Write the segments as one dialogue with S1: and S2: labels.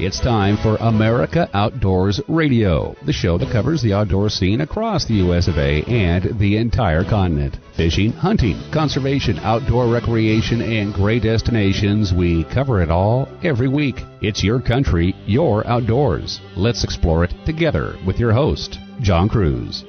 S1: It's time for America Outdoors Radio, the show that covers the outdoor scene across the U.S. of A. and the entire continent. Fishing, hunting, conservation, outdoor recreation, and great destinations. We cover it all every week. It's your country, your outdoors. Let's explore it together with your host, John Cruz.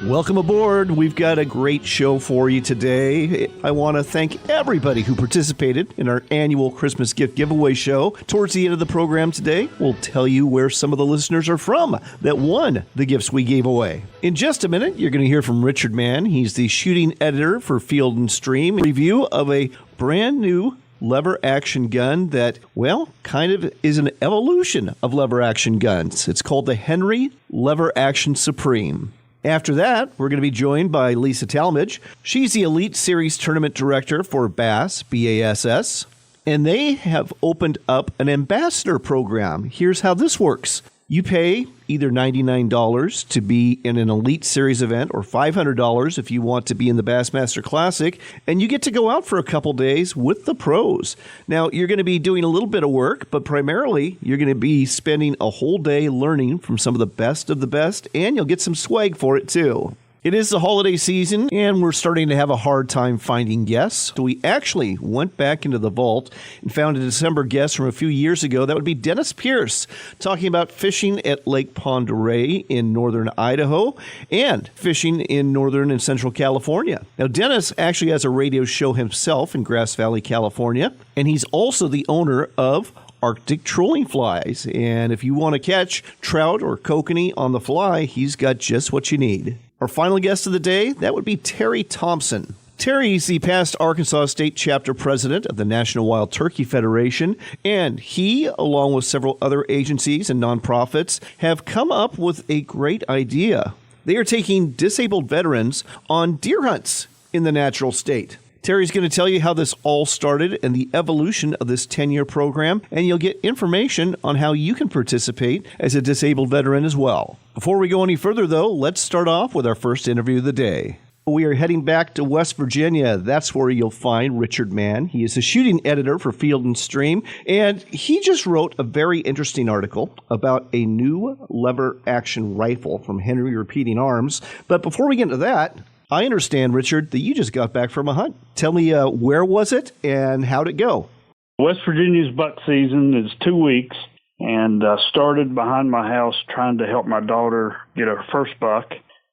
S2: Welcome aboard. We've got a great show for you today. I want to thank everybody who participated in our annual Christmas gift giveaway show. Towards the end of the program today, we'll tell you where some of the listeners are from that won the gifts we gave away. In just a minute, you're going to hear from Richard Mann. He's the shooting editor for Field and Stream. Review of a brand new lever action gun that, well, kind of is an evolution of lever action guns. It's called the Henry Lever Action Supreme. After that, we're going to be joined by Lisa Talmadge. She's the Elite Series Tournament Director for B.A.S.S, B.A.S.S, and they have opened up an AmBASSader Program. Here's how this works. You pay either $99 to be in an Elite Series event or $500 if you want to be in the Bassmaster Classic, and you get to go out for a couple days with the pros. Now, you're going to be doing a little bit of work, but primarily you're going to be spending a whole day learning from some of the best, and you'll get some swag for it too. It is the holiday season, and we're starting to have a hard time finding guests. So we actually went back into the vault and found a December guest from a few years ago. That would be Denis Pierce, talking about fishing at Lake Pend Oreille in Northern Idaho and fishing in Northern and Central California. Now, Denis actually has a radio show himself in Grass Valley, California, and he's also the owner of Arctic Trolling Flies. And if you want to catch trout or kokanee on the fly, he's got just what you need. Our final guest of the day, that would be Terry Thompson. Terry's the past Arkansas State Chapter President of the National Wild Turkey Federation, and he, along with several other agencies and nonprofits, have come up with a great idea. They are taking disabled veterans on deer hunts in the natural state. Terry's going to tell you how this all started and the evolution of this 10-year program, and you'll get information on how you can participate as a disabled veteran as well. Before we go any further, though, let's start off with our first interview of the day. We are heading back to West Virginia. That's where you'll find Richard Mann. He is a shooting editor for Field and Stream, and he just wrote a very interesting article about a new lever action rifle from Henry Repeating Arms. But before we get into that, I understand, Richard, that you just got back from a hunt. Tell me, where was it and how'd it go?
S3: West Virginia's buck season is 2 weeks, and started behind my house trying to help my daughter get her first buck.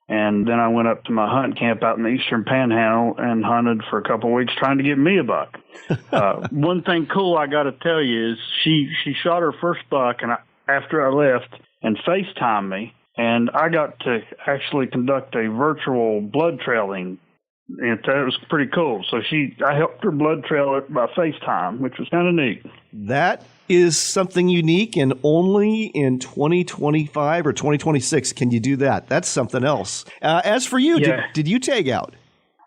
S3: And then I went up to my hunt camp out in the Eastern Panhandle and hunted for a couple of weeks trying to get me a buck. One thing cool I got to tell you is she shot her first buck and after I left and FaceTimed me. And I got to actually conduct a virtual blood trailing, and that was pretty cool. So I helped her blood trail it by FaceTime, which was kind of neat.
S2: That is something unique, and only in 2025 or 2026 can you do that. That's something else. As for you, did you tag out?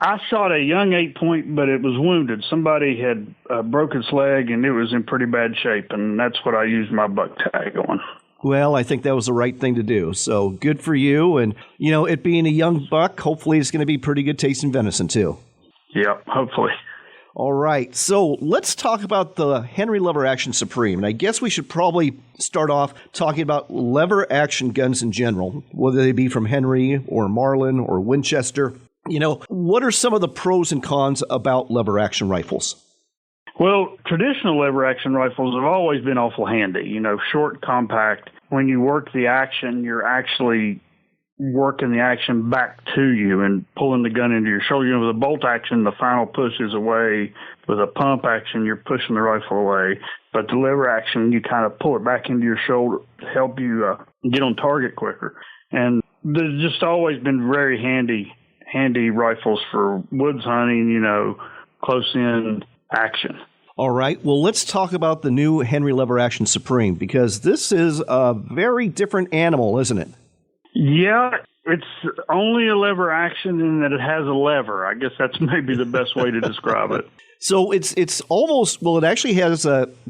S3: I shot a young 8-point, but it was wounded. Somebody had broke its leg, and it was in pretty bad shape, and that's what I used my buck tag on.
S2: Well, I think that was the right thing to do. So good for you. And, you know, it being a young buck, hopefully it's going to be pretty good tasting venison, too.
S3: Yeah, hopefully.
S2: All right. So let's talk about the Henry Lever Action Supreme. And I guess we should probably start off talking about lever action guns in general, whether they be from Henry or Marlin or Winchester. You know, what are some of the pros and cons about lever action rifles?
S3: Well, traditional lever-action rifles have always been awful handy, you know, short, compact. When you work the action, you're actually working the action back to you and pulling the gun into your shoulder. You know, with a bolt action, the final push is away. With a pump action, you're pushing the rifle away. But the lever action, you kind of pull it back into your shoulder to help you get on target quicker. And there's just always been very handy rifles for woods hunting, you know, close-in action.
S2: All right. Well, let's talk about the new Henry Lever Action Supreme, because this is a very different animal, isn't it?
S3: Yeah, it's only a lever action in that it has a lever. I guess that's maybe the best way to describe it.
S2: So it's almost, well, it actually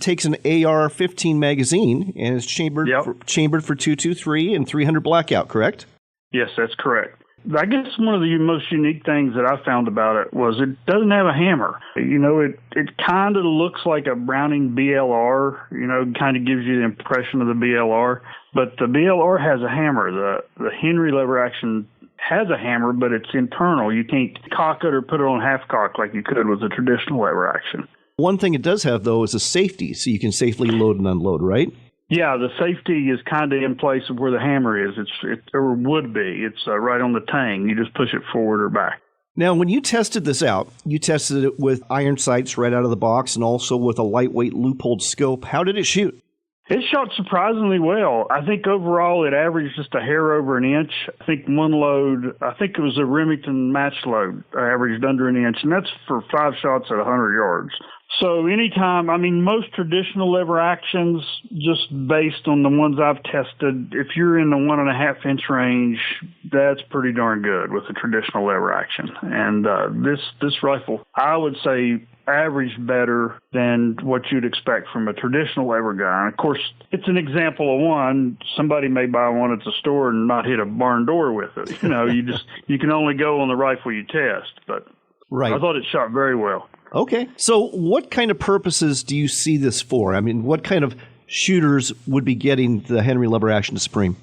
S2: takes an AR-15 magazine and is chambered for .223 and 300 blackout, correct?
S3: Yes, that's correct. I guess one of the most unique things that I found about it was it doesn't have a hammer. It kind of looks like a Browning BLR, kind of gives you the impression of the BLR. But the BLR has a hammer. The Henry lever action has a hammer, but it's internal. You can't cock it or put it on half cock like you could with a traditional lever action.
S2: One thing it does have, though, is a safety, so you can safely load and unload, right?
S3: Yeah, the safety is kind of in place of where the hammer is. Or would be. It's right on the tang. You just push it forward or back.
S2: Now, when you tested this out, you tested it with iron sights right out of the box and also with a lightweight loop-holed scope. How did it shoot?
S3: It shot surprisingly well. I think overall it averaged just a hair over an inch. I think one load, I think it was a Remington match load, averaged under an inch, and that's for 5 shots at 100 yards. So anytime, most traditional lever actions, just based on the ones I've tested, if you're in the 1.5 inch range, that's pretty darn good with a traditional lever action. And this rifle, I would say, averaged better than what you'd expect from a traditional lever gun. And of course, it's an example of one. Somebody may buy one at the store and not hit a barn door with it. You can only go on the rifle you test. But
S2: right.
S3: I thought it shot very well.
S2: Okay. So what kind of purposes do you see this for? What kind of shooters would be getting the Henry lever action Supreme?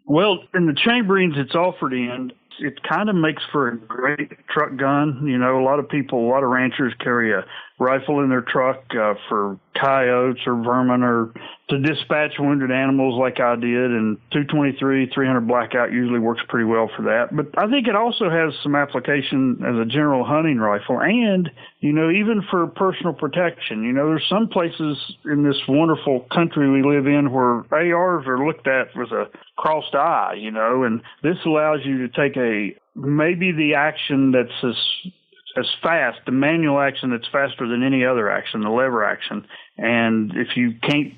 S3: Well, in the chamberings it's offered in, it kind of makes for a great truck gun. A lot of ranchers carry a rifle in their truck for coyotes or vermin or to dispatch wounded animals like I did. And 223, 300 blackout usually works pretty well for that. But I think it also has some application as a general hunting rifle and, even for personal protection. There's some places in this wonderful country we live in where ARs are looked at with a crossed eye, and this allows you to take maybe the action that's as fast, the manual action that's faster than any other action, the lever action. And if you can't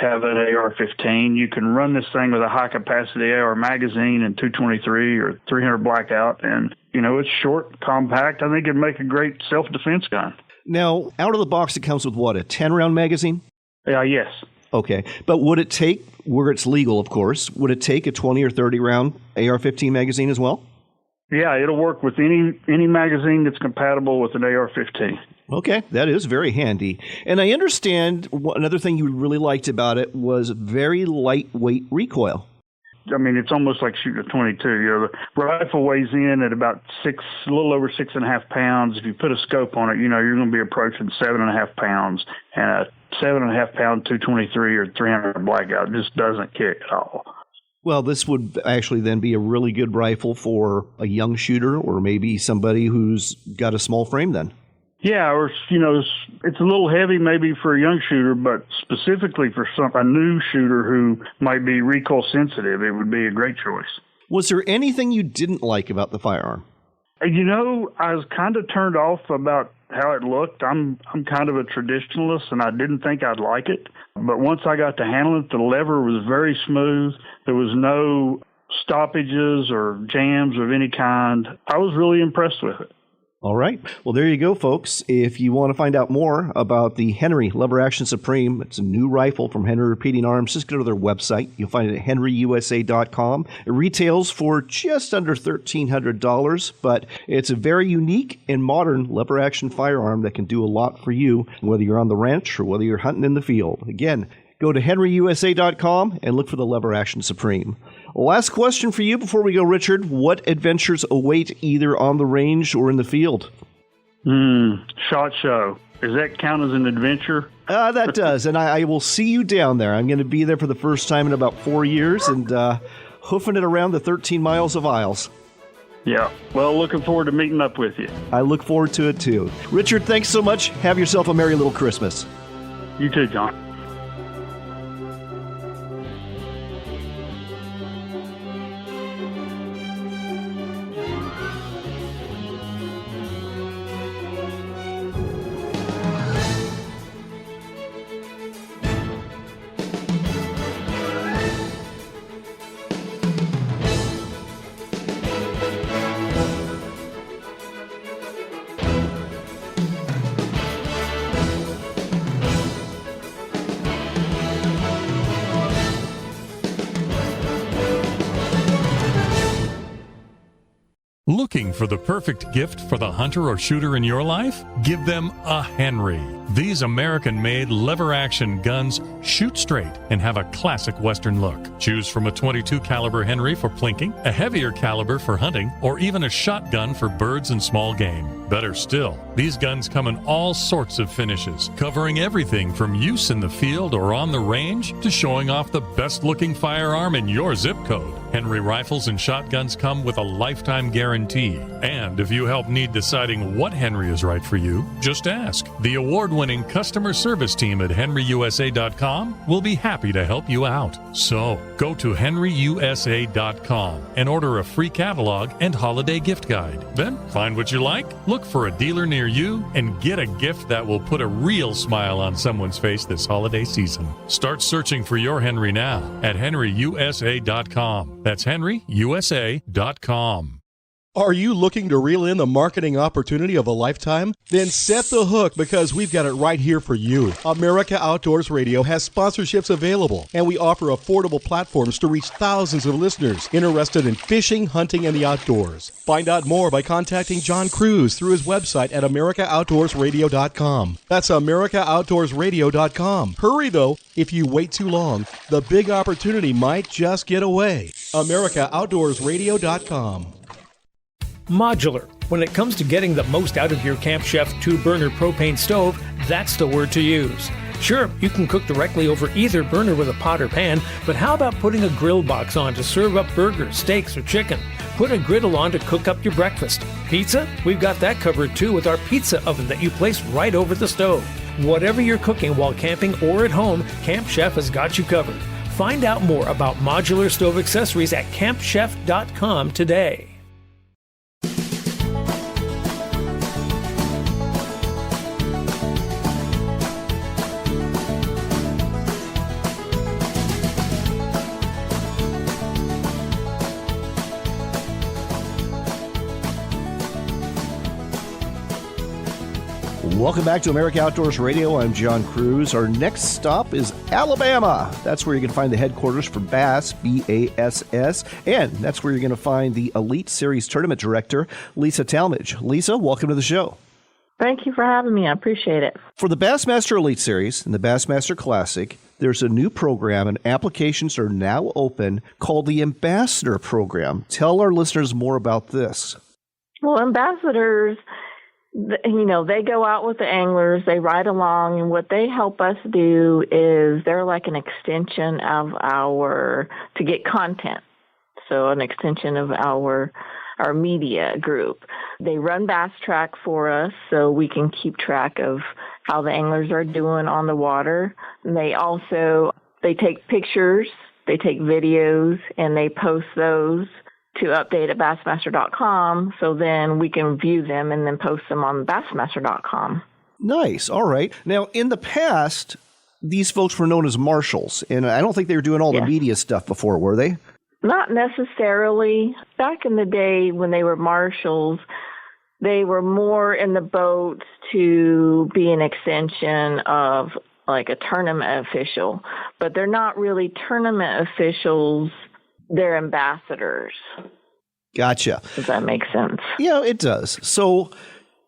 S3: have an AR-15, you can run this thing with a high-capacity AR magazine and 223 or 300 blackout. And, it's short, compact. I think it'd make a great self-defense gun. Now,
S2: out of the box, it comes with what, a 10-round magazine?
S3: Yes.
S2: Okay. But would it take, where it's legal, of course, would it take a 20 or 30-round AR-15 magazine as well?
S3: Yeah, it'll work with any magazine that's compatible with an AR-15.
S2: Okay, that is very handy. And I understand another thing you really liked about it was very lightweight recoil.
S3: It's almost like shooting a 22. The rifle weighs in at about a little over 6.5 pounds. If you put a scope on it, you're going to be approaching 7.5 pounds. And a 7.5 pound 223 or 300 blackout just doesn't kick at all.
S2: Well, this would actually then be a really good rifle for a young shooter or maybe somebody who's got a small frame then.
S3: Yeah, or, it's a little heavy maybe for a young shooter, but specifically for a new shooter who might be recoil sensitive, it would be a great choice.
S2: Was there anything you didn't like about the firearm?
S3: I was kind of turned off about how it looked. I'm kind of a traditionalist, and I didn't think I'd like it. But once I got to handle it, the lever was very smooth. There was no stoppages or jams of any kind. I was really impressed with it.
S2: All right. Well, there you go, folks. If you want to find out more about the Henry Lever Action Supreme, it's a new rifle from Henry Repeating Arms. Just go to their website. You'll find it at henryusa.com. It retails for just under $1,300, but it's a very unique and modern lever action firearm that can do a lot for you, whether you're on the ranch or whether you're hunting in the field. Again, go to henryusa.com and look for the Lever Action Supreme. Last question for you before we go, Richard. What adventures await either on the range or in the field?
S3: SHOT Show. Does that count as an adventure?
S2: That does, and I will see you down there. I'm going to be there for the first time in about 4 years and hoofing it around the 13 miles of aisles.
S3: Yeah. Well, looking forward to meeting up with you.
S2: I look forward to it, too. Richard, thanks so much. Have yourself a merry little Christmas.
S3: You too, John.
S4: Looking for the perfect gift for the hunter or shooter in your life? Give them a Henry. These American-made lever-action guns shoot straight and have a classic Western look. Choose from a .22 caliber Henry for plinking, a heavier caliber for hunting, or even a shotgun for birds and small game. Better still, these guns come in all sorts of finishes, covering everything from use in the field or on the range to showing off the best-looking firearm in your zip code. Henry rifles and shotguns come with a lifetime guarantee. And if you help need deciding what Henry is right for you, just ask. The award-winning customer service team at henryusa.com will be happy to help you out. So, go to henryusa.com and order a free catalog and holiday gift guide. Then, find what you like, look for a dealer near you, and get a gift that will put a real smile on someone's face this holiday season. Start searching for your Henry now at henryusa.com. That's henryusa.com.
S5: Are you looking to reel in the marketing opportunity of a lifetime? Then set the hook, because we've got it right here for you. America Outdoors Radio has sponsorships available, and we offer affordable platforms to reach thousands of listeners interested in fishing, hunting, and the outdoors. Find out more by contacting John Cruz through his website at AmericaOutdoorsRadio.com. That's AmericaOutdoorsRadio.com. Hurry, though. If you wait too long, the big opportunity might just get away. AmericaOutdoorsRadio.com.
S6: Modular. When it comes to getting the most out of your Camp Chef 2-burner propane stove, that's the word to use. Sure, you can cook directly over either burner with a pot or pan, but how about putting a grill box on to serve up burgers, steaks, or chicken? Put a griddle on to cook up your breakfast. Pizza? We've got that covered too with our pizza oven that you place right over the stove. Whatever you're cooking while camping or at home, Camp Chef has got you covered. Find out more about modular stove accessories at campchef.com today.
S2: Welcome back to America Outdoors Radio. I'm John Cruz. Our next stop is Alabama. That's where you're going to find the headquarters for B.A.S.S, B-A-S-S, and that's where you're going to find the Elite Series Tournament Director, Lisa Talmadge. Lisa, welcome to the show.
S7: Thank you for having me. I appreciate it.
S2: For the Bassmaster Elite Series and the Bassmaster Classic, there's a new program, and applications are now open, called the AmBASSader Program. Tell our listeners more about this.
S7: Well, ambassadors, they go out with the anglers, they ride along, and what they help us do is they're like an extension of to get content. So an extension of our media group. They run Bass Track for us so we can keep track of how the anglers are doing on the water. And they take pictures, they take videos, and they post those to update at bassmaster.com, so then we can view them and then post them on bassmaster.com.
S2: Nice. All right. Now, in the past, these folks were known as marshals, and I don't think they were doing all the media stuff before, were they?
S7: Not necessarily. Back in the day when they were marshals, they were more in the boats to be an extension of like a tournament official, but they're not really tournament officials. They're ambassadors.
S2: Gotcha.
S7: Does that make sense?
S2: Yeah, it does. So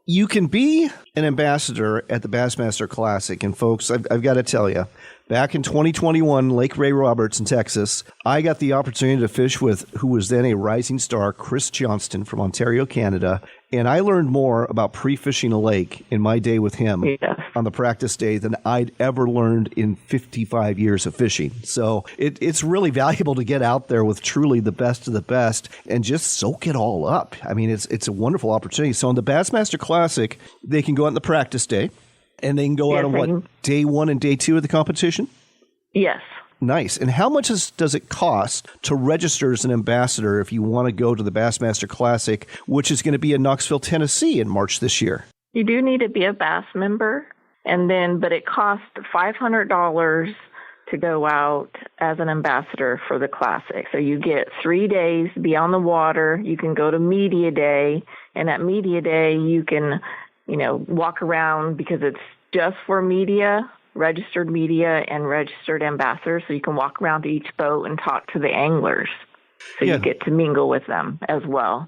S2: you can be an ambassador at the Bassmaster Classic. And folks, I've got to tell you, back in 2021, Lake Ray Roberts in Texas, I got the opportunity to fish with who was then a rising star, Chris Johnston from Ontario, Canada. And I learned more about pre-fishing a lake in my day with him on the practice day than I'd ever learned in 55 years of fishing. So it's really valuable to get out there with truly the best of the best and just soak it all up. I mean, it's a wonderful opportunity. So on the Bassmaster Classic, they can go out on the practice day, and they can go out on day 1 and day 2 of the competition?
S7: Yes.
S2: Nice. And how much does it cost to register as an ambassador if you want to go to the Bassmaster Classic, which is going to be in Knoxville, Tennessee in March this year?
S7: You do need to be a Bass member, but it costs $500 to go out as an ambassador for the Classic. So you get 3 days to be on the water. You can go to Media Day, and at Media Day you can, walk around because it's just for media, registered media, and registered ambassadors. So you can walk around to each boat and talk to the anglers. So you get to mingle with them as well.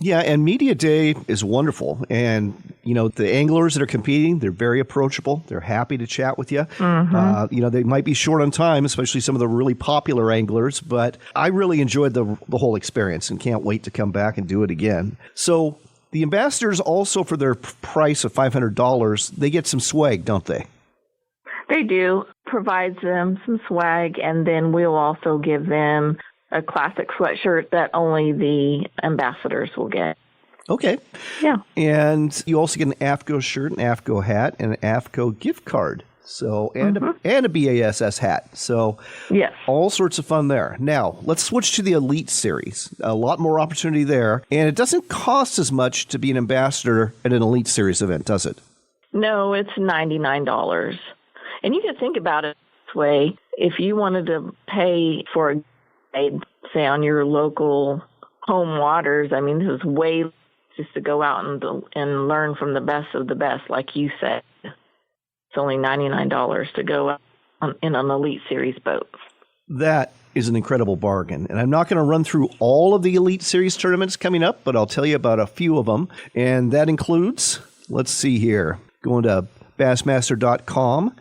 S2: Yeah, and Media Day is wonderful. And, the anglers that are competing, they're very approachable. They're happy to chat with you.
S7: Mm-hmm.
S2: They might be short on time, especially some of the really popular anglers, but I really enjoyed the whole experience and can't wait to come back and do it again. So the ambassadors also, for their price of $500, they get some swag, don't they?
S7: They do. Provides them some swag, and then we'll also give them a classic sweatshirt that only the ambassadors will get.
S2: Okay.
S7: Yeah.
S2: And you also get an AFCO shirt, an AFCO hat, and an AFCO gift card. So, and a B.A.S.S hat. So,
S7: yes,
S2: all sorts of fun there. Now, let's switch to the Elite Series. A lot more opportunity there. And it doesn't cost as much to be an ambassador at an Elite Series event, does it?
S7: No, it's $99. And you can think about it this way. If you wanted to pay for a guide, say, on your local home waters, I mean, this is way just to go out and learn from the best of the best, like you said. It's only $99 to go in an Elite Series boat.
S2: That is an incredible bargain. And I'm not going to run through all of the Elite Series tournaments coming up, but I'll tell you about a few of them. And that includes, let's see here, going to bassmaster.com.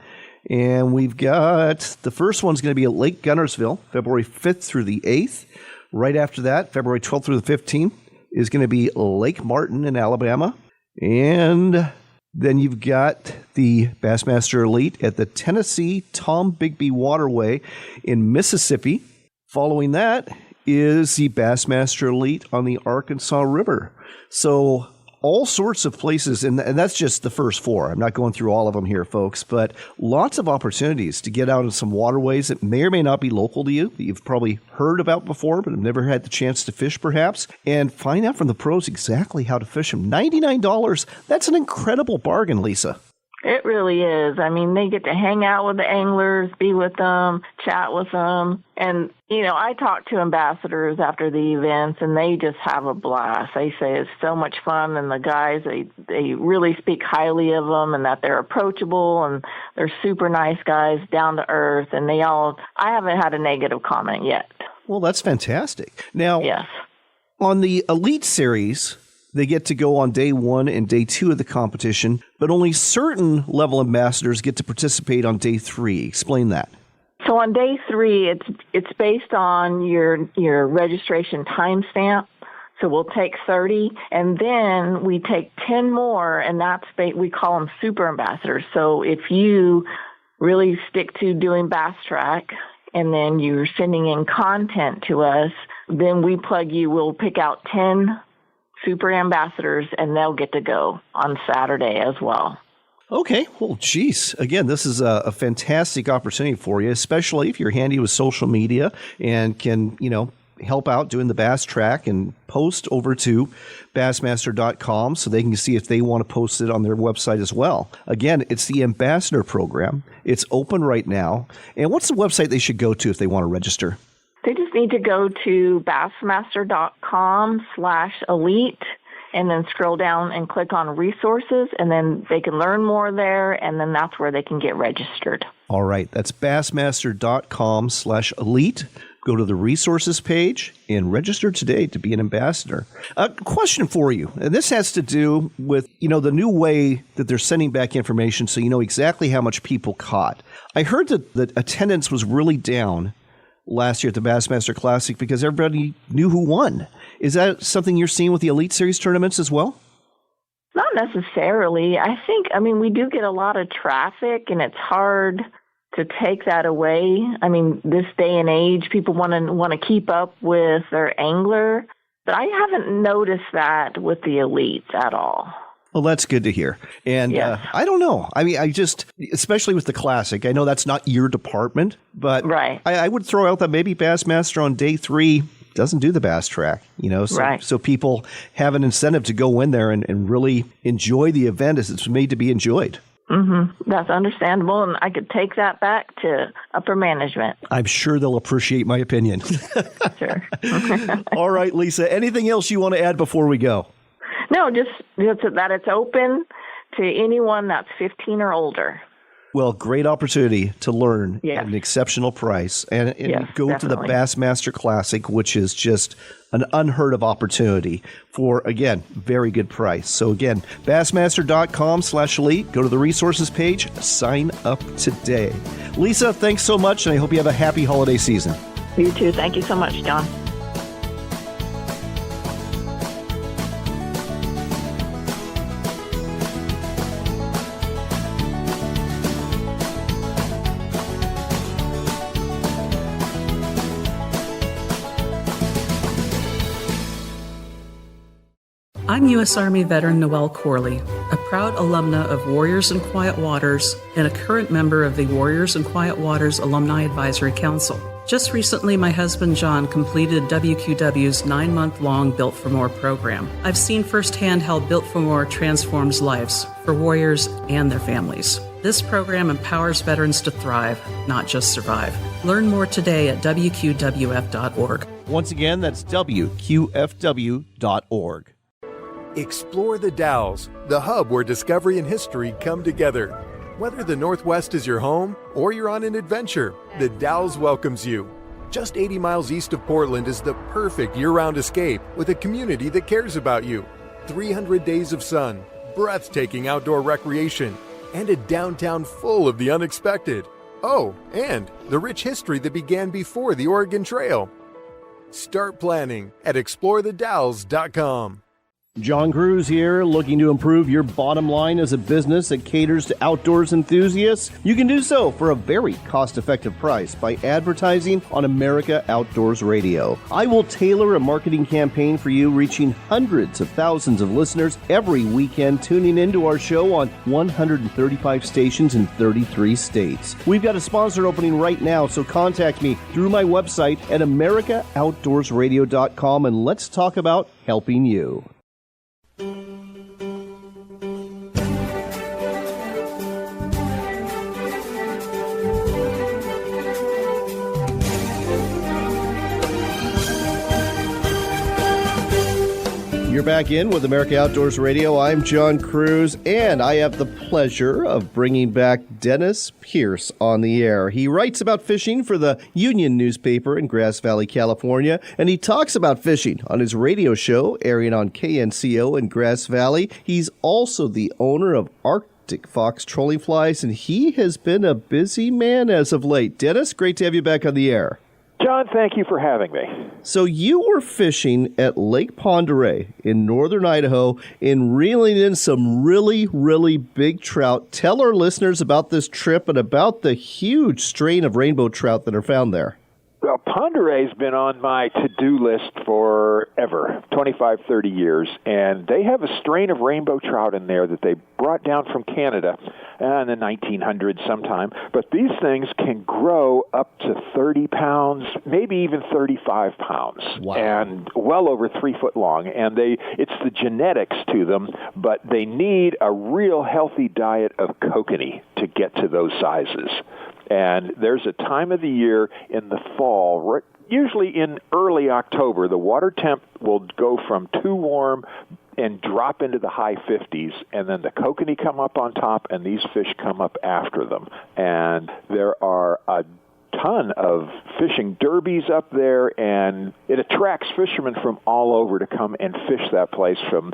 S2: And we've got, the first one's going to be at Lake Gunnersville, February 5th through the 8th. Right after that, February 12th through the 15th, is going to be Lake Martin in Alabama. And then you've got the Bassmaster Elite at the Tennessee Tom Bigby Waterway in Mississippi. Following that is the Bassmaster Elite on the Arkansas River. So all sorts of places, and that's just the first four. I'm not going through all of them here, folks, but lots of opportunities to get out in some waterways that may or may not be local to you, that you've probably heard about before, but have never had the chance to fish, perhaps, and find out from the pros exactly how to fish them. $99, that's an incredible bargain, Lisa.
S7: It really is. I mean, they get to hang out with the anglers, be with them, chat with them. And, I talk to ambassadors after the events, and they just have a blast. They say it's so much fun, and the guys, they really speak highly of them and that they're approachable, and they're super nice guys, down to earth, and I haven't had a negative comment yet.
S2: Well, that's fantastic. Now,
S7: yes,
S2: on the Elite Series, they get to go on day 1 and day 2 of the competition, but only certain level ambassadors get to participate on day 3. Explain that.
S7: So on day 3, it's based on your registration timestamp. So we'll take 30, and then we take 10 more, and we call them super ambassadors. So if you really stick to doing Bass Track, and then you're sending in content to us, then we plug you. We'll pick out 10 super ambassadors, and they'll get to go on Saturday as well.
S2: Okay. Well, geez. Again, this is a fantastic opportunity for you, especially if you're handy with social media and can, help out doing the Bass Track and post over to bassmaster.com so they can see if they want to post it on their website as well. Again, it's the AmBASSader Program. It's open right now. And what's the website they should go to if they want to register?
S7: They just need to go to bassmaster.com/elite and then scroll down and click on resources, and then they can learn more there, and then that's where they can get registered.
S2: All right. That's bassmaster.com/elite. Go to the resources page and register today to be an ambassador. A question for you, and this has to do with, the new way that they're sending back information so you know exactly how much people caught. I heard that the attendance was really down last year at the Bassmaster Classic because everybody knew who won. Is that something you're seeing with the Elite Series tournaments as well?
S7: Not necessarily. We do get a lot of traffic, and it's hard to take that away. This day and age, people want to keep up with their angler, but I haven't noticed that with the elites at all.
S2: Well, that's good to hear. And
S7: yes.
S2: I don't know. Especially with the Classic, I know that's not your department, but
S7: right.
S2: I would throw out that maybe Bassmaster on day 3 doesn't do the Bass Track,
S7: right.
S2: So people have an incentive to go in there and really enjoy the event as it's made to be enjoyed.
S7: Mm-hmm. That's understandable, and I could take that back to upper management.
S2: I'm sure they'll appreciate my opinion.
S7: Sure.
S2: All right, Lisa, anything else you want to add before we go?
S7: No, just that it's open to anyone that's 15 or older.
S2: Well, great opportunity to learn
S7: Yes.
S2: at an exceptional price. And
S7: Yes,
S2: go to the
S7: definitely.
S2: Bassmaster Classic, which is just an unheard of opportunity for, again, very good price. So again, bassmaster.com/elite. Go to the resources page, sign up today. Lisa, thanks so much, and I hope you have a happy holiday season.
S7: You too. Thank you so much, John.
S8: I'm U.S. Army veteran Noelle Corley, a proud alumna of Warriors and Quiet Waters and a current member of the Warriors and Quiet Waters Alumni Advisory Council. Just recently, my husband John completed WQW's 9-month-long Built for More program. I've seen firsthand how Built for More transforms lives for warriors and their families. This program empowers veterans to thrive, not just survive. Learn more today at WQWF.org.
S2: Once again, that's WQFW.org.
S9: Explore the Dalles, the hub where discovery and history come together. Whether the Northwest is your home or you're on an adventure, the Dalles welcomes you. Just 80 miles east of Portland is the perfect year-round escape with a community that cares about you. 300 days of sun, breathtaking outdoor recreation, and a downtown full of the unexpected. Oh, and the rich history that began before the Oregon Trail. Start planning at explorethedalles.com.
S2: John Cruz here, looking to improve your bottom line as a business that caters to outdoors enthusiasts. You can do so for a very cost-effective price by advertising on America Outdoors Radio. I will tailor a marketing campaign for you, reaching hundreds of thousands of listeners every weekend, tuning into our show on 135 stations in 33 states. We've got a sponsor opening right now, so contact me through my website at AmericaOutdoorsRadio.com, and let's talk about helping you. You're back in with America Outdoors Radio. I'm John Cruz, and I have the pleasure of bringing back Denis Pierce on the air. He writes about fishing for the Union newspaper in Grass Valley, California, and he talks about fishing on his radio show airing on KNCO in Grass Valley. He's also the owner of Arctic Fox Trolling Flies, and he has been a busy man as of late. Denis, great to have you back on the air.
S10: John, thank you for having me.
S2: So you were fishing at Lake Pend Oreille in Northern Idaho and reeling in some really, really big trout. Tell our listeners about this trip and about the huge strain of rainbow trout that are found there.
S10: Well, Pend Oreille's been on my to-do list forever, 25, 30 years, and they have a strain of rainbow trout in there that they brought down from Canada in the 1900s sometime. But these things can grow up to 30 pounds, maybe even 35 pounds,
S2: wow,
S10: and well over 3 foot long. And it's the genetics to them, but they need a real healthy diet of kokanee to get to those sizes. And there's a time of the year in the fall, usually in early October, the water temp will go from too warm and drop into the high 50s, and then the kokanee come up on top, and these fish come up after them. And there are a ton of fishing derbies up there, and it attracts fishermen from all over to come and fish that place from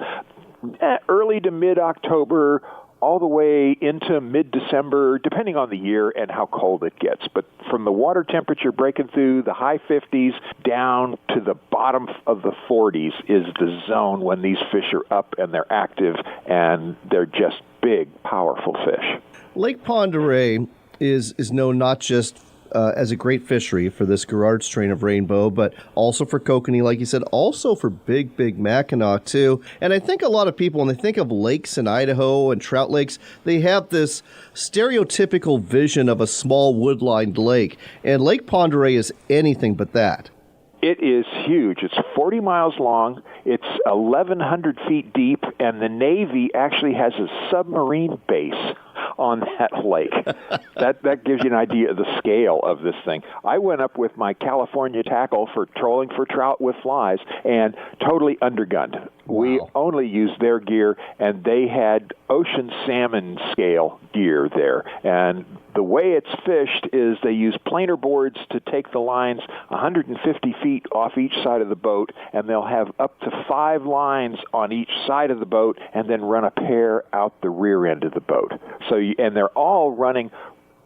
S10: early to mid-October all the way into mid-December, depending on the year and how cold it gets. But from the water temperature breaking through the high 50s down to the bottom of the 40s is the zone when these fish are up and they're active, and they're just big, powerful fish.
S2: Lake Pend Oreille is known not just as a great fishery for this Garrard strain of rainbow, but also for kokanee, like you said, also for big Mackinac, too. And I think a lot of people, when they think of lakes in Idaho and trout lakes, they have this stereotypical vision of a small wood-lined lake. And Lake Pend Oreille is anything but that.
S10: It is huge. It's 40 miles long. It's 1,100 feet deep, and the Navy actually has a submarine base on that lake. That gives you an idea of the scale of this thing. I went up with my California tackle for trolling for trout with flies and totally undergunned. Wow. We only used their gear, and they had ocean salmon scale gear there. And the way it's fished is they use planer boards to take the lines 150 feet off each side of the boat, and they'll have up to 5 lines on each side of the boat and then run a pair out the rear end of the boat. And they're all running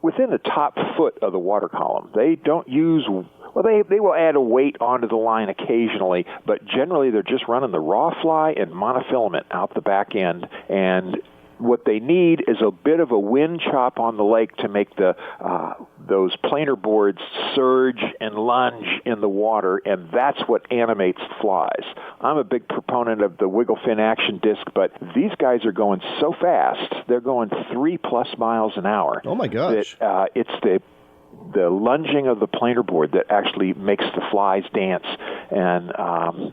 S10: within the top foot of the water column. They don't use... Well, they will add a weight onto the line occasionally, but generally they're just running the raw fly and monofilament out the back end. And what they need is a bit of a wind chop on the lake to make those planer boards surge and lunge in the water, and that's what animates the flies. I'm a big proponent of the wiggle fin action disc, but these guys are going so fast. They're going 3+ miles an hour.
S2: Oh, my gosh.
S10: That, it's the lunging of the planer board that actually makes the flies dance, and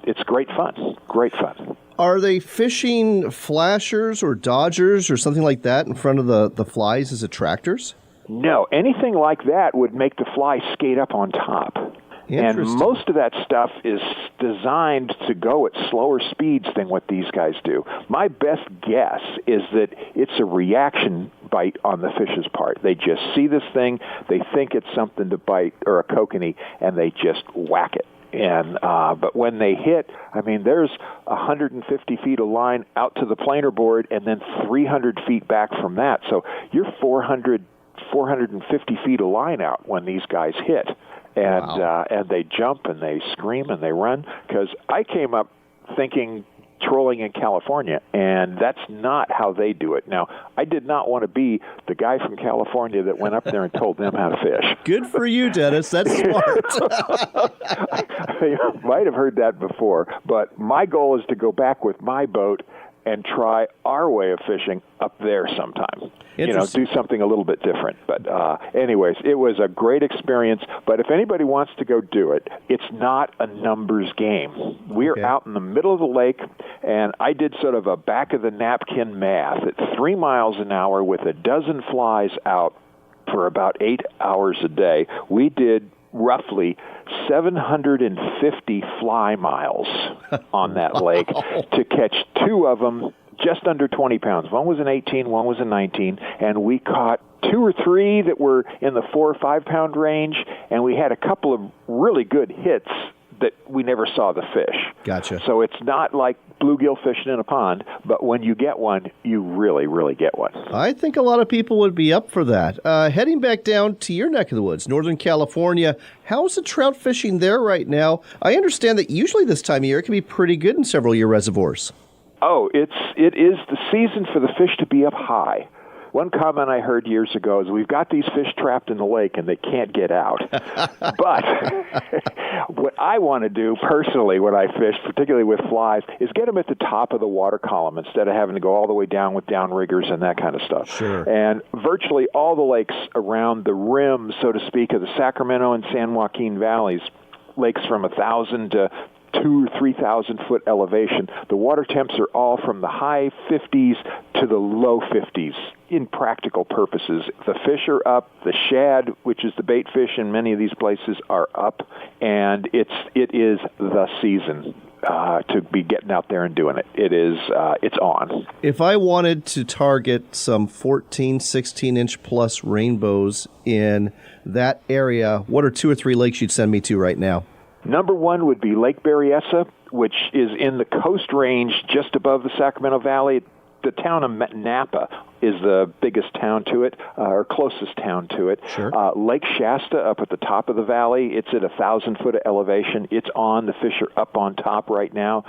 S10: it's great fun. Great fun.
S2: Are they fishing flashers or dodgers or something like that in front of the flies as attractors?
S10: No, anything like that would make the fly skate up on top. And most of that stuff is designed to go at slower speeds than what these guys do. My best guess is that it's a reaction bite on the fish's part. They just see this thing, they think it's something to bite or a kokanee, and they just whack it. And but when they hit, I mean, there's 150 feet of line out to the planer board and then 300 feet back from that. So you're 450 feet of line out when these guys hit. And wow. And they jump and they scream and they run, because I came up thinking trolling in California, and that's not how they do it. Now, I did not want to be the guy from California that went up there and told them how to fish.
S2: Good for you, Dennis. That's smart.
S10: You might have heard that before, but my goal is to go back with my boat and try our way of fishing up there sometime. You know, do something a little bit different. But anyways, it was a great experience. But if anybody wants to go do it, it's not a numbers game. We're out in the middle of the lake, and I did sort of a back-of-the-napkin math. At 3 miles an hour with a dozen flies out for about 8 hours a day, we did roughly 750 fly miles on that lake to catch 2 of them just under 20 pounds. One was an 18, one was a 19, and we caught 2 or 3 that were in the 4 or 5 pound range, and we had a couple of really good hits that we never saw the fish.
S2: Gotcha.
S10: So it's not like bluegill fishing in a pond, but when you get one, you really, really get one.
S2: I think a lot of people would be up for that. Heading back down to your neck of the woods, Northern California, how's the trout fishing there right now? I understand that usually this time of year it can be pretty good in several of your reservoirs. Oh,
S10: it is the season for the fish to be up high. One comment I heard years ago is we've got these fish trapped in the lake and they can't get out. But what I want to do personally when I fish, particularly with flies, is get them at the top of the water column instead of having to go all the way down with downriggers and that kind of stuff.
S2: Sure.
S10: And virtually all the lakes around the rim, so to speak, of the Sacramento and San Joaquin valleys, lakes from 1,000 to 2,000 or 3,000 foot elevation, the water temps are all from the high 50s to the low 50s in practical purposes. The fish are up, the shad, which is the bait fish in many of these places, are up, and it is the season to be getting out there and doing it. It's on.
S2: If I wanted to target some 14, 16-inch plus rainbows in that area, what are 2 or 3 lakes you'd send me to right now?
S10: Number 1 would be Lake Berryessa, which is in the Coast Range just above the Sacramento Valley. The town of Napa is the biggest town to it, or closest town to it.
S2: Sure.
S10: Lake Shasta up at the top of the valley, it's at 1,000 foot of elevation. It's on. The fish are up on top right now.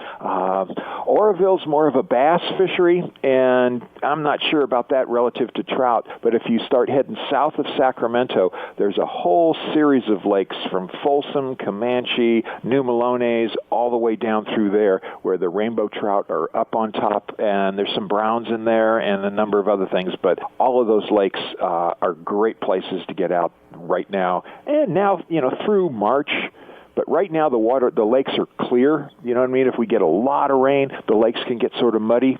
S10: Oroville's more of a bass fishery, and I'm not sure about that relative to trout, but if you start heading south of Sacramento, there's a whole series of lakes from Folsom, Comanche, New Melones, all the way down through there where the rainbow trout are up on top, and there's some browns in there and a number of other things, but all of those lakes are great places to get out right now. And now, through March, but right now the lakes are clear. You know what I mean? If we get a lot of rain, the lakes can get sort of muddy.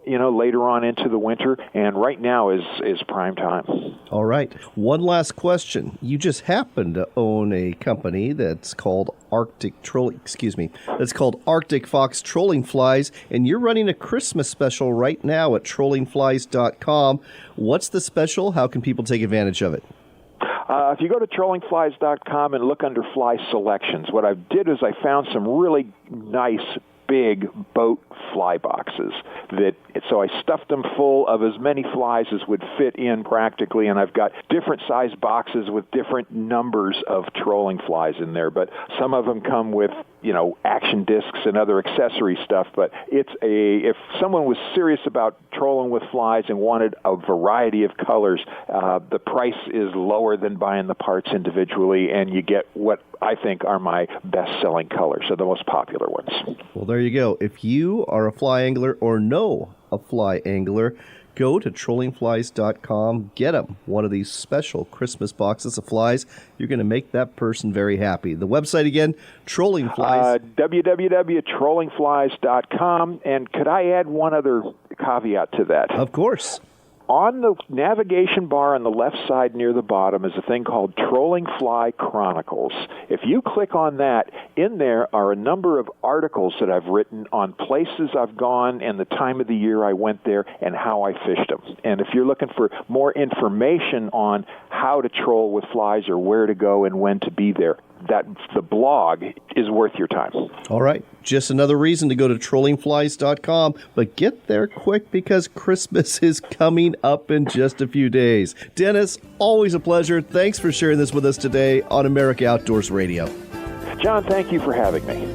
S10: later on into the winter, and right now is prime time.
S2: All right. One last question. You just happen to own a company that's called Arctic Fox Trolling Flies, and you're running a Christmas special right now at trollingflies.com. What's the special? How can people take advantage of it?
S10: If you go to trollingflies.com and look under fly selections, what I did is I found some really nice big boat fly boxes so I stuffed them full of as many flies as would fit in practically, and I've got different size boxes with different numbers of trolling flies in there, but some of them come with action discs and other accessory stuff. But if someone was serious about trolling with flies and wanted a variety of colors, the price is lower than buying the parts individually, and you get what I think are my best-selling colors, so the most popular ones.
S2: Well, there you go. If you are a fly angler or know a fly angler, go to trollingflies.com, get them one of these special Christmas boxes of flies. You're going to make that person very happy. The website again, Trolling Flies.
S10: www.trollingflies.com. And could I add one other caveat to that?
S2: Of course.
S10: On the navigation bar on the left side near the bottom is a thing called Trolling Fly Chronicles. If you click on that, in there are a number of articles that I've written on places I've gone and the time of the year I went there and how I fished them. And if you're looking for more information on how to troll with flies or where to go and when to be there, the blog is worth your time.
S2: All right. Just another reason to go to trollingflies.com, but get there quick because Christmas is coming up in just a few days. Dennis, always a pleasure. Thanks for sharing this with us today on America Outdoors Radio.
S10: John, thank you for having me.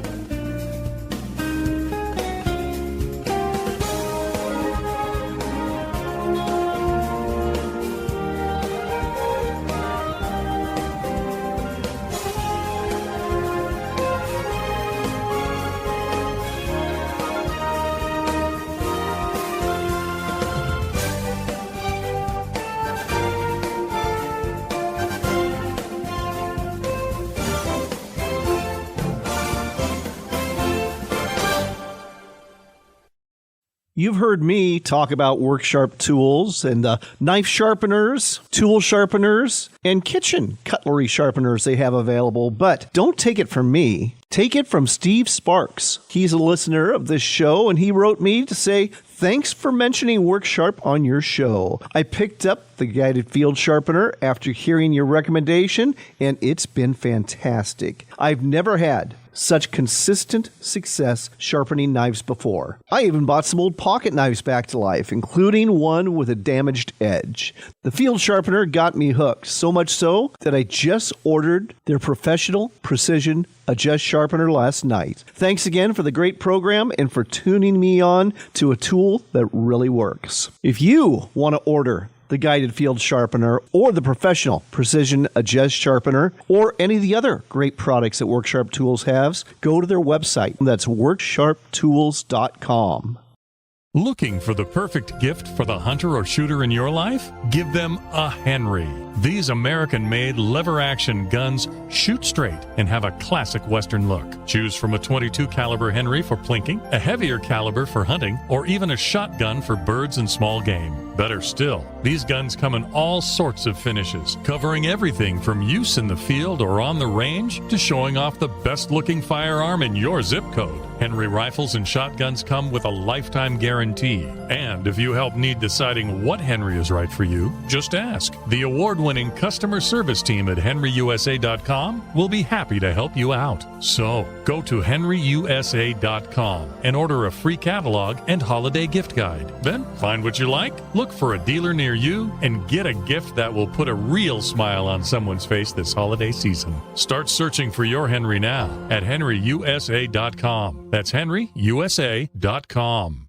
S2: You've heard me talk about Work Sharp tools and knife sharpeners, tool sharpeners, and kitchen cutlery sharpeners they have available. But don't take it from me. Take it from Steve Sparks. He's a listener of this show, and he wrote me to say, thanks for mentioning Work Sharp on your show. I picked up the guided field sharpener after hearing your recommendation, and it's been fantastic. I've never had such consistent success sharpening knives before. I even bought some old pocket knives back to life, including one with a damaged edge. The field sharpener got me hooked, so much so that I just ordered their professional precision adjust sharpener last night. Thanks again for the great program and for tuning me on to a tool that really works. If you want to order the guided field sharpener or the professional precision adjust sharpener or any of the other great products that WorkSharp Tools has, go to their website. That's worksharptools.com.
S4: Looking for the perfect gift for the hunter or shooter in your life? Give them a Henry. These American-made lever-action guns shoot straight and have a classic Western look. Choose from a .22 caliber Henry for plinking, a heavier caliber for hunting, or even a shotgun for birds and small game. Better still, these guns come in all sorts of finishes, covering everything from use in the field or on the range to showing off the best-looking firearm in your zip code. Henry rifles and shotguns come with a lifetime guarantee. And if you help need deciding what Henry is right for you, just ask. The award-winning customer service team at henryusa.com will be happy to help you out. So, go to henryusa.com and order a free catalog and holiday gift guide. Then, find what you like, look for a dealer near you, and get a gift that will put a real smile on someone's face this holiday season. Start searching for your Henry now at henryusa.com. That's henryusa.com.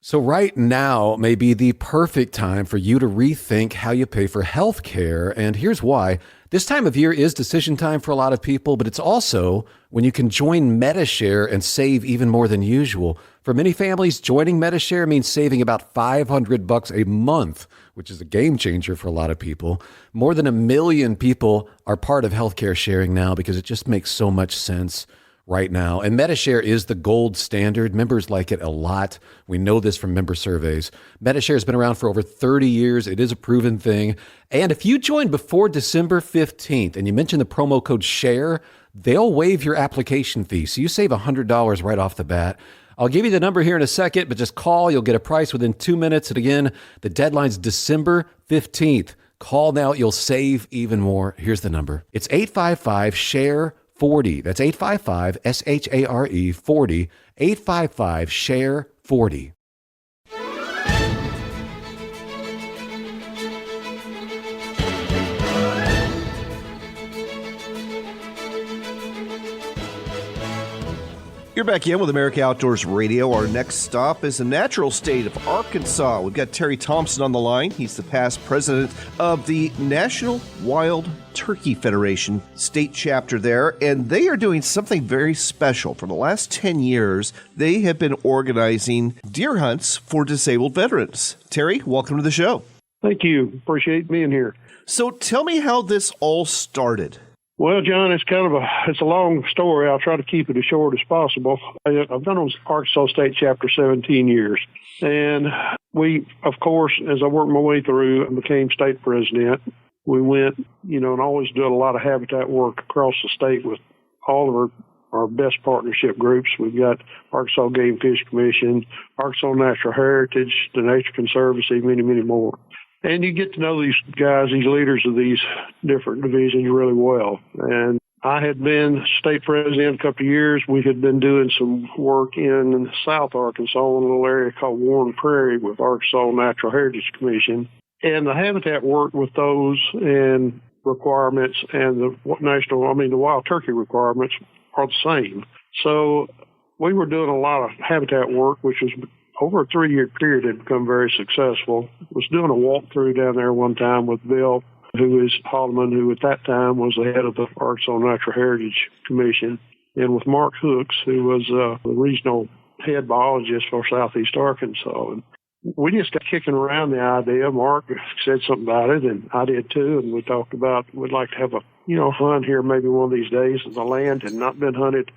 S11: So right now may be the perfect time for you to rethink how you pay for health care, and here's why. This time of year is decision time for a lot of people, but it's also when you can join MediShare and save even more than usual. For many families, joining MediShare means saving about $500 a month, which is a game changer for a lot of people. More than 1 million people are part of healthcare sharing now because it just makes so much sense. right now. And MediShare is the gold standard. Members like it a lot. We know this from member surveys. MediShare has been around for over 30 years. It is a proven thing. And if you join before December 15th and you mention the promo code SHARE, they'll waive your application fee. So you save $100 right off the bat. I'll give you the number here in a second, but just call. You'll get a price within 2 minutes. And again, the deadline's December 15th. Call now. You'll save even more. Here's the number. It's 855-SHARE-40. That's 855-SHARE 40. 855-SHARE-40.
S2: You're back in with America Outdoors Radio. Our next stop is the natural state of Arkansas. We've got Terry Thompson on the line. He's the past president of the National Wild Turkey Federation state chapter there, and they are doing something very special. For the last 10 years, they have been organizing deer hunts for disabled veterans. Terry, welcome to the show.
S12: Thank you. Appreciate being here.
S2: So tell me how this all started.
S12: Well, John, it's a long story. I'll try to keep it as short as possible. I've been on Arkansas State Chapter 17 years. And we, of course, as I worked my way through and became state president, we went, and always did a lot of habitat work across the state with all of our best partnership groups. We've got Arkansas Game Fish Commission, Arkansas Natural Heritage, the Nature Conservancy, many, many more. And you get to know these guys, these leaders of these different divisions really well. And I had been state president a couple of years. We had been doing some work in South Arkansas in a little area called Warren Prairie with Arkansas Natural Heritage Commission. And the habitat work with those and requirements and the wild turkey requirements are the same. So we were doing a lot of habitat work, which was over a 3-year period had become very successful. Was doing a walkthrough down there one time with Bill, who is Haldeman, who at that time was the head of the Arkansas Natural Heritage Commission, and with Mark Hooks, who was the regional head biologist for Southeast Arkansas. And we just got kicking around the idea. Mark said something about it, and I did too, and we talked about we'd like to have a hunt here maybe one of these days. The land had not been hunted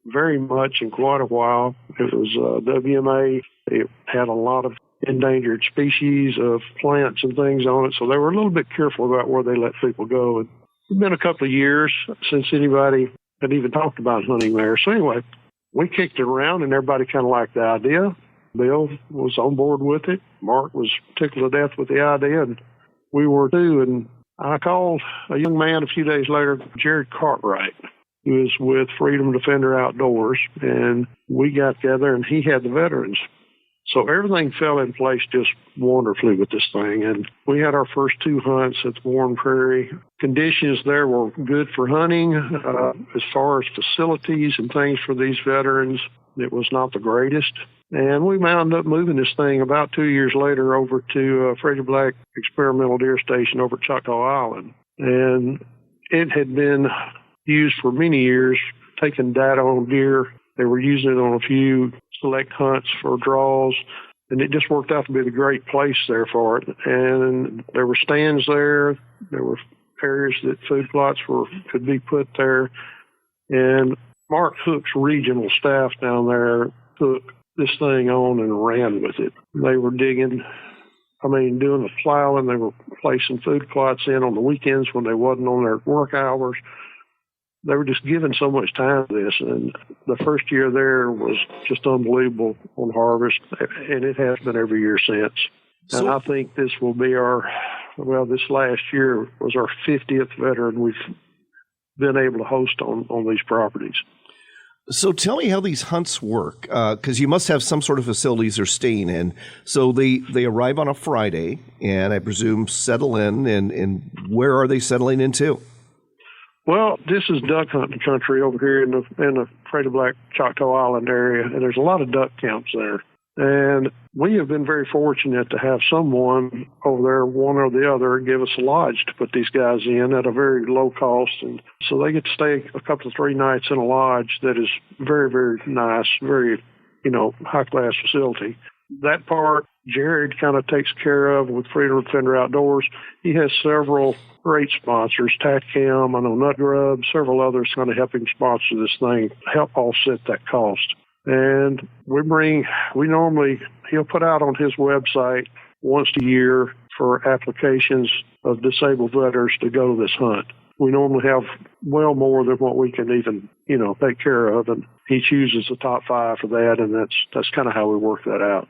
S12: very much in quite a while. It was WMA. It had a lot of endangered species of plants and things on it, so they were a little bit careful about where they let people go. And it's been a couple of years since anybody had even talked about hunting there. So anyway, we kicked it around, and everybody kind of liked the idea. Bill was on board with it. Mark was tickled to death with the idea, and we were too. And I called a young man a few days later, Jared Cartwright, who is with Freedom Defender Outdoors, and we got together, and he had the veterans. So everything fell in place just wonderfully with this thing. And we had our first 2 hunts at the Warren Prairie. Conditions there were good for hunting. As far as facilities and things for these veterans, it was not the greatest. And we wound up moving this thing about 2 years later over to Freddie Black Experimental Deer Station over at Choctaw Island. And it had been used for many years, taking data on deer. They were using it on a few select hunts for draws, and it just worked out to be the great place there for it. And there were stands there. There were areas that food plots could be put there. And Mark Hook's regional staff down there took this thing on and ran with it. They were doing the plowing. They were placing food plots in on the weekends when they wasn't on their work hours. They were just giving so much time to this, and the first year there was just unbelievable on harvest, and it has been every year since. And I think this will be this last year was our 50th veteran we've been able to host on these properties.
S2: So tell me how these hunts work, because you must have some sort of facilities they're staying in. So they arrive on a Friday, and I presume settle in, and where are they settling into?
S12: Well, this is duck hunting country over here in the Freddie Black Choctaw Island area, and there's a lot of duck camps there. And we have been very fortunate to have someone over there, one or the other, give us a lodge to put these guys in at a very low cost. And so they get to stay a couple of 3 nights in a lodge that is very, very nice, very, high-class facility. That part, Jared kind of takes care of with Freedom Defender Outdoors. He has several great sponsors, TACAM, I know Nut Grub, several others kind of helping sponsor this thing, help offset that cost. And he'll put out on his website once a year for applications of disabled veterans to go to this hunt. We normally have well more than what we can even, take care of, and he chooses the top 5 for that, and that's kind of how we work that out.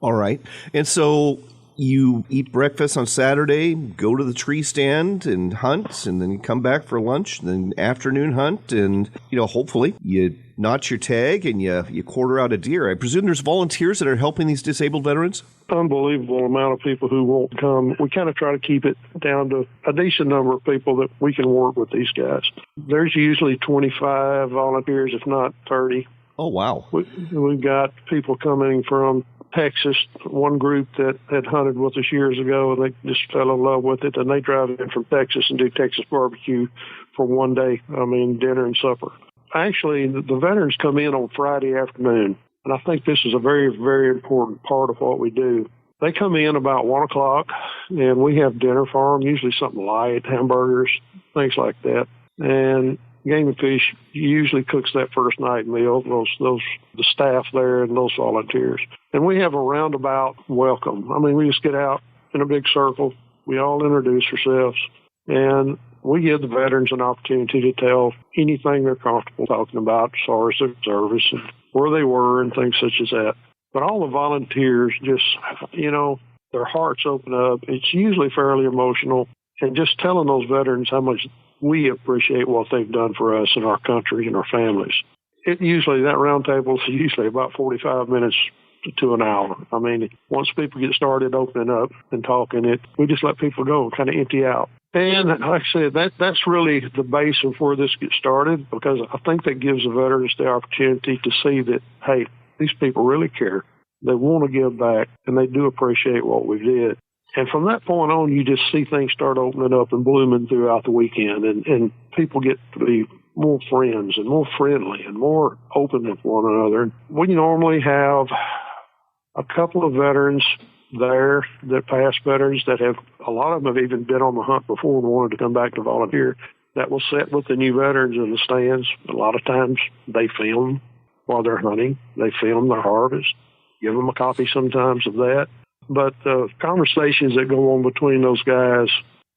S2: All right. And so you eat breakfast on Saturday, go to the tree stand and hunt, and then you come back for lunch, and then afternoon hunt, and, hopefully you notch your tag and you quarter out a deer. I presume there's volunteers that are helping these disabled veterans?
S12: Unbelievable amount of people who won't come. We kind of try to keep it down to a decent number of people that we can work with these guys. There's usually 25 volunteers, if not 30.
S2: Oh, wow.
S12: We've got people coming from Texas, one group that had hunted with us years ago, and they just fell in love with it, and they drive in from Texas and do Texas barbecue for one day, dinner and supper. Actually, the veterans come in on Friday afternoon, and I think this is a very, very important part of what we do. They come in about 1 o'clock, and we have dinner for them, usually something light, hamburgers, things like that. And Game and Fish usually cooks that first night meal, the staff there and those volunteers. And we have a roundabout welcome. We just get out in a big circle. We all introduce ourselves, and we give the veterans an opportunity to tell anything they're comfortable talking about as far as their service and where they were and things such as that. But all the volunteers just, their hearts open up. It's usually fairly emotional, and just telling those veterans how much we appreciate what they've done for us and our country and our families. That round table is usually about 45 minutes to an hour. Once people get started opening up and talking, we just let people go, kind of empty out. And like I said, that's really the base of where this gets started, because I think that gives the veterans the opportunity to see that, hey, these people really care. They want to give back, and they do appreciate what we did. And from that point on, you just see things start opening up and blooming throughout the weekend, and people get to be more friends and more friendly and more open with one another. We normally have a couple of veterans there, that past veterans that have, a lot of them have even been on the hunt before and wanted to come back to volunteer, that will sit with the new veterans in the stands. A lot of times they film while they're hunting. They film their harvest, give them a copy sometimes of that. But the conversations that go on between those guys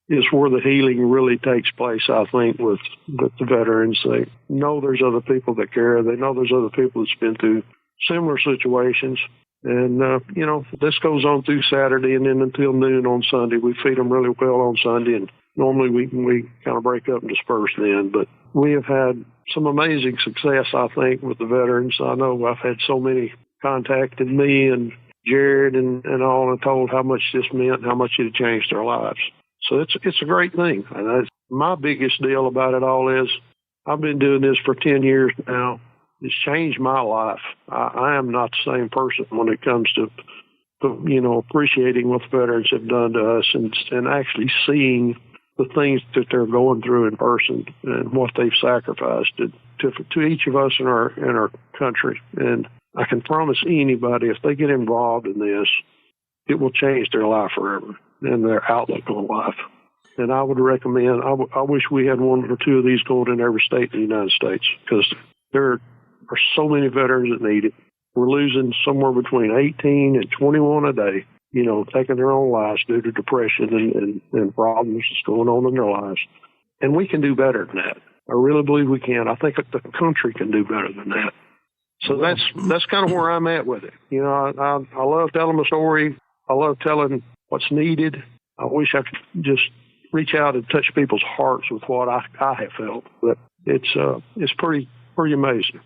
S12: is where the healing really takes place, I think, with the veterans. They know there's other people that care. They know there's other people that's been through similar situations. And, this goes on through Saturday and then until noon on Sunday. We feed them really well on Sunday, and normally we kind of break up and disperse then. But we have had some amazing success, I think, with the veterans. I know I've had so many contacted me and Jared and all, and told how much this meant and how much it had changed their lives. So it's a great thing. And that's my biggest deal about it all is I've been doing this for 10 years now. It's changed my life. I am not the same person when it comes to appreciating what the veterans have done to us and actually seeing the things that they're going through in person and what they've sacrificed to each of us in our country. And I can promise anybody, if they get involved in this, it will change their life forever and their outlook on life. And I would recommend, I wish we had one or two of these going in every state in the United States, because there are so many veterans that need it. We're losing somewhere between 18 and 21 a day, taking their own lives due to depression and problems that's going on in their lives. And we can do better than that. I really believe we can. I think the country can do better than that. So that's kind of where I'm at with it. I love telling my story. I love telling what's needed. I wish I could just reach out and touch people's hearts with what I have felt. But it's pretty amazing.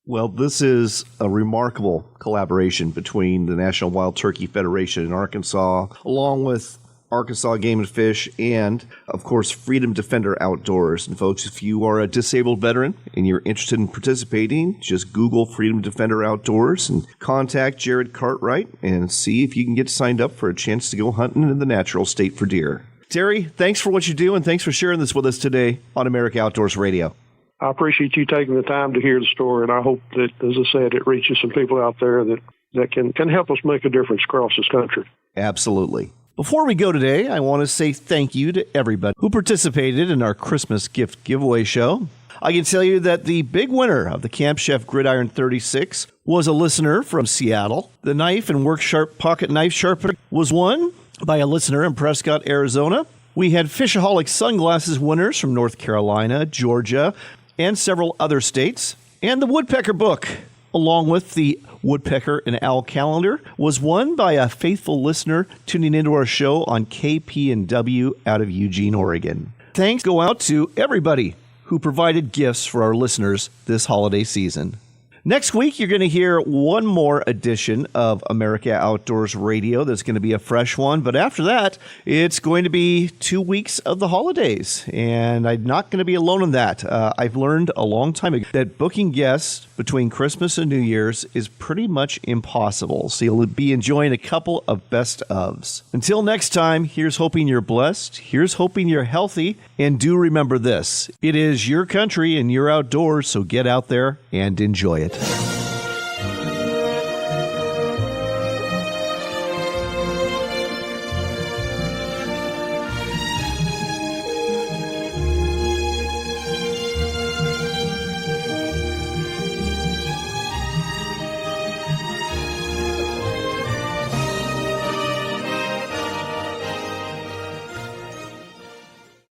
S2: Well, this is a remarkable collaboration between the National Wild Turkey Federation in Arkansas, along with Arkansas Game and Fish, and, of course, Freedom Defender Outdoors. And, folks, if you are a disabled veteran and you're interested in participating, just Google Freedom Defender Outdoors and contact Jared Cartwright and see if you can get signed up for a chance to go hunting in the natural state for deer. Terry, thanks for what you do, and thanks for sharing this with us today on America Outdoors Radio.
S12: I appreciate you taking the time to hear the story, and I hope that, as I said, it reaches some people out there that that can help us make a difference across this country.
S2: Absolutely. Before we go today, I want to say thank you to everybody who participated in our Christmas gift giveaway show. I can tell you that the big winner of the Camp Chef Gridiron 36 was a listener from Seattle. The knife and work sharp pocket knife sharpener was won by a listener in Prescott, Arizona. We had Fishaholic sunglasses winners from North Carolina, Georgia, and several other states. And the Woodpecker book, along with the Woodpecker and Owl calendar, was won by a faithful listener tuning into our show on KP&W out of Eugene, Oregon. Thanks go out to everybody who provided gifts for our listeners this holiday season. Next week, you're going to hear one more edition of America Outdoors Radio. That's going to be a fresh one. But after that, it's going to be 2 weeks of the holidays. And I'm not going to be alone in that. I've learned a long time ago that booking guests between Christmas and New Year's is pretty much impossible. So you'll be enjoying a couple of best ofs. Until next time, here's hoping you're blessed. Here's hoping you're healthy. And do remember this. It is your country and your outdoors, so get out there and enjoy it.